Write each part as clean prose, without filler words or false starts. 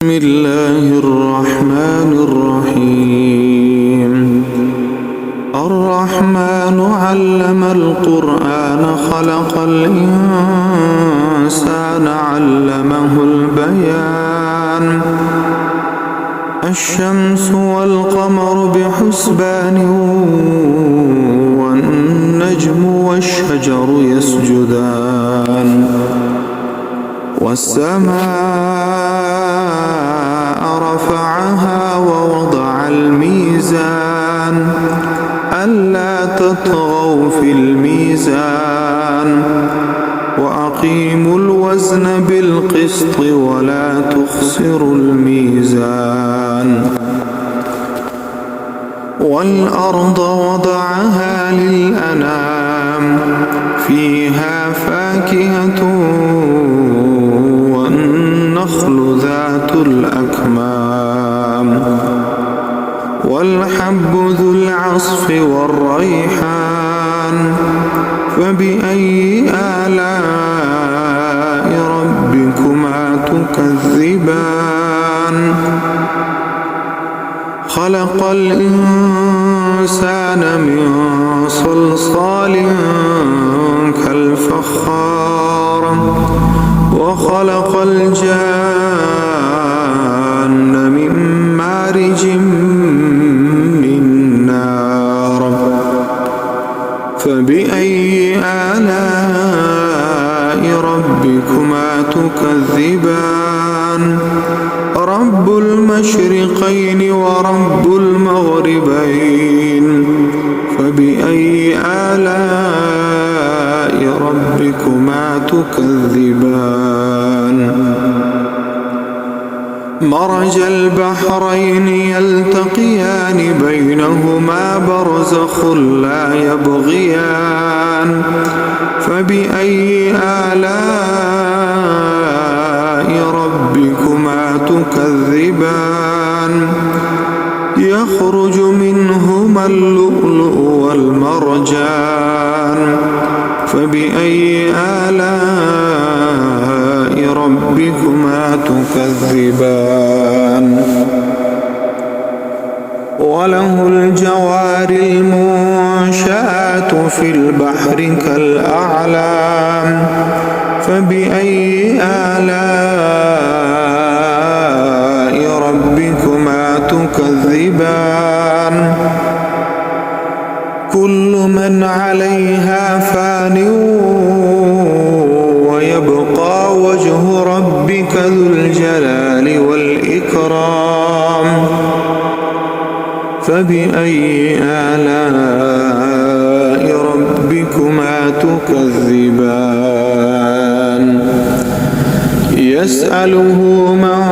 بسم الله الرحمن الرحيم. الرحمن علم القرآن خلق الإنسان علمه البيان. الشمس والقمر بحسبان والنجم والشجر يسجدان والسماء رفعها ووضع الميزان ألا تطغوا في الميزان وأقيموا الوزن بالقسط ولا تخسروا الميزان. والأرض وضعها للأنام فيها فاكهة والنخل ذات الأكمام والحب ذو العصف والريحان. فبأي آلاء ربكما تكذبان؟ خلق الإنسان من صلصال كالفخار وخلق الجان من مارج من نار. فبأي آلاء ربكما تكذبان؟ رب المشرقين ورب المغربين. فبأي آلاء ربكما تكذبان؟ مرج البحرين يلتقيان بينهما برزخ لا يبغيان. فبأي آلاء ربكما تكذبان؟ يخرج منهما اللؤلؤ والمرجان. فبأي آلاء ربكما تكذبان؟ وله الجوار المنشآت في البحر كالأعلام. فبأي آلاء ربكما تكذبان؟ كل من عليها فان ويبقى وجه ربك ذو الجلال والإكرام. فبأي آلاء ربكما تكذبان؟ يسأله من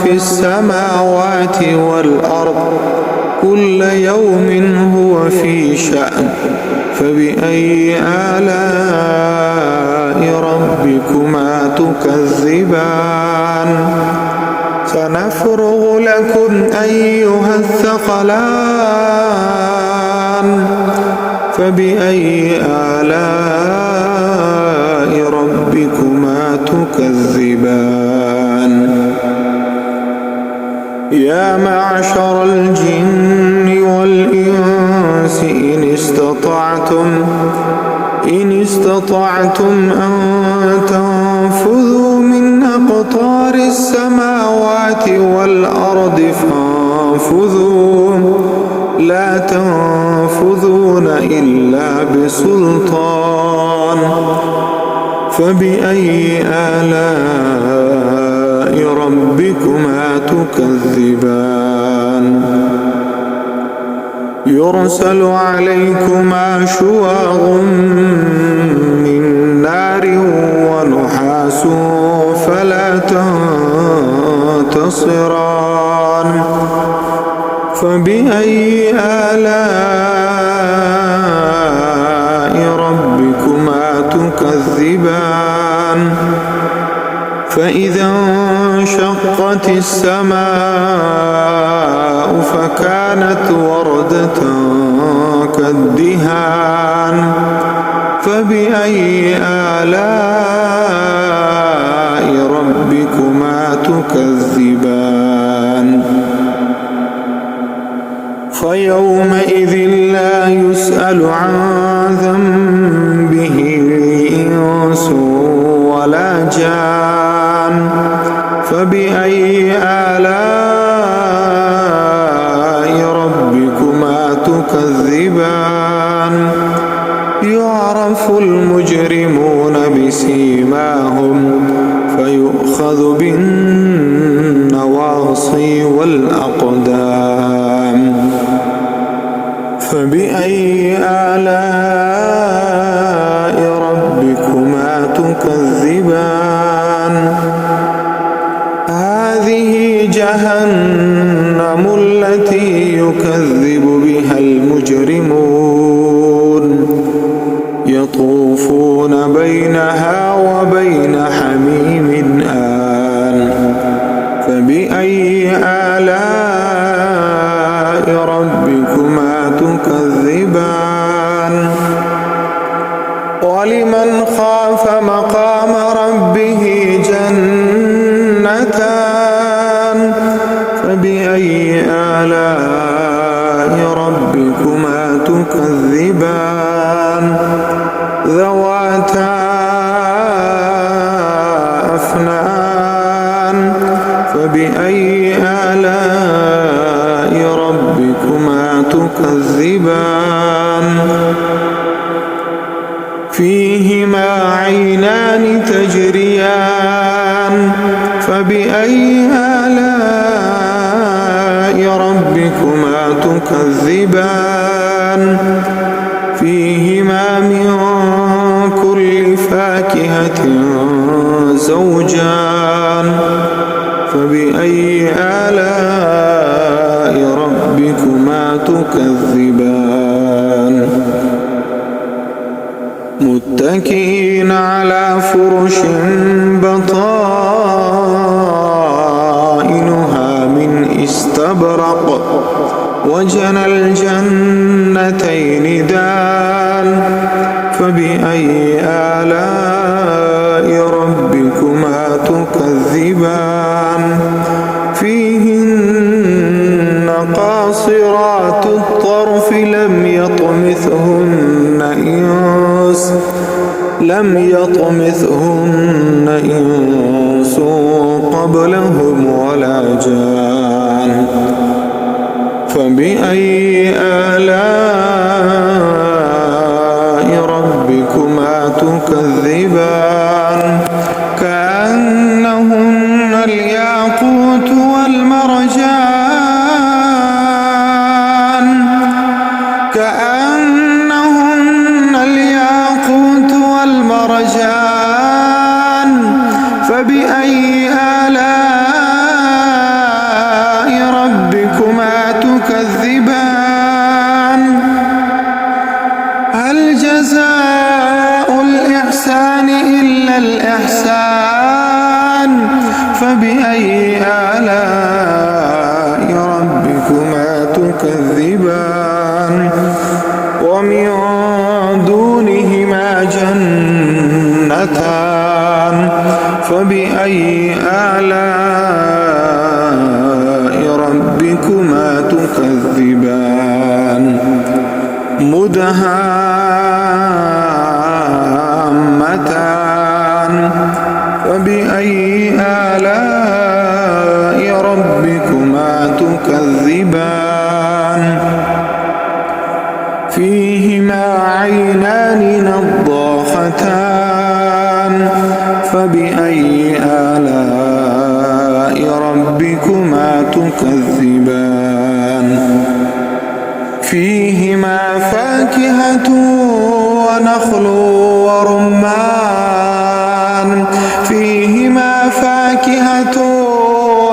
في السماوات والأرض كل يوم هو في شأن. فبأي آلاء ربكما تكذبان؟ سنفرغ لكم أيها الثقلان. فبأي آلاء ربكما تكذبان؟ يا معشر الجن والإنس إن استطعتم أن تنفذوا من أقطار السماوات والأرض فانفذوا لا تنفذون إلا بسلطان. فبأي آلاء ربكما تكذبان؟ يرسل عليكما شواظ من نار ونحاس فلا تنتصران. فبأي آلاء ربكما تكذبان؟ فإذا انشقت السماء فكانت وردة كالدهان. فبأي آلاء ربكما تكذبان؟ تكذبان فيومئذ لا يسأل عن ذنبه إنس ولا جان فبأي آلاء ربكما تكذبان يعرف المجرمون بسيماهم فيؤخذ بالنواصي والأقدام فبأي آلاء ربكما تكذبان هذه جهنم التي يكذب بها المجرمون يطوفون بينها وبين حميم آن فبأي آلاء ربكما تكذبان ولمن خاف مقام ربه جنتان فبأي آلاء ربكما تكذبان ذواتا أفنان فبأي آلاء ربكما تكذبان فيهما عينان تجريان فبأي آلاء ربكما تكذبان فيهما من كل فاكهة زوجان فبأي آلاء ربكما تكذبان متكئين على فرش بطائنها من استبرق وجنى الجنتين دان فبأي آلاء ربكما تكذبان فيهن قاصرات الطرف لم يطمثهن إنس قبلهم ولا جان فبأي آلاء ربكما تكذبان كأنهن الياقوت والمرجان فبأي آلاء ربكما تكذبان هل جزاء الإحسان إلا الإحسان فبأي آلاء ربكما تكذبان ومن دونهما جنتان فبأي آلاء ربكما تكذبان مدهامتان فبأي آلاء ربكما تكذبان فيهما عينان نضاختان فبأي آلاء ربكما تكذبان فيهما فاكهة ونخل ورمان فيهما فاكهة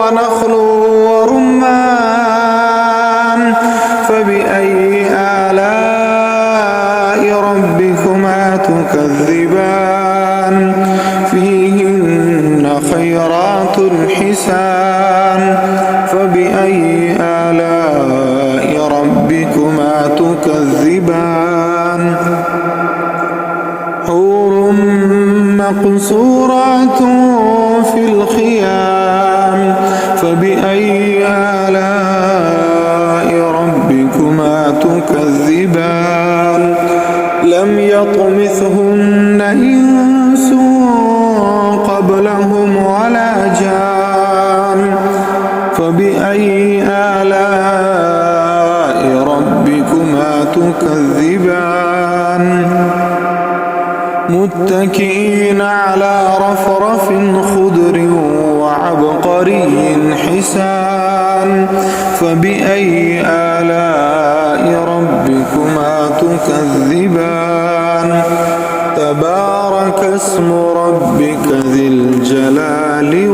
ونخل ورمان فبأي آلاء ربكما تكذبان فيهن خيرات حسان فبأي آلاء ربكما تكذبان حور مقصورات في الخيام فبأي فبأي آلاء ربكما تكذبان لم يطمثهن إنس قبلهم ولا جان فبأي آلاء ربكما تكذبان متكئين على رفرف خضر وعبقري حسان فبأي آلاء ربكما تكذبان تبارك اسم ربك ذي الجلال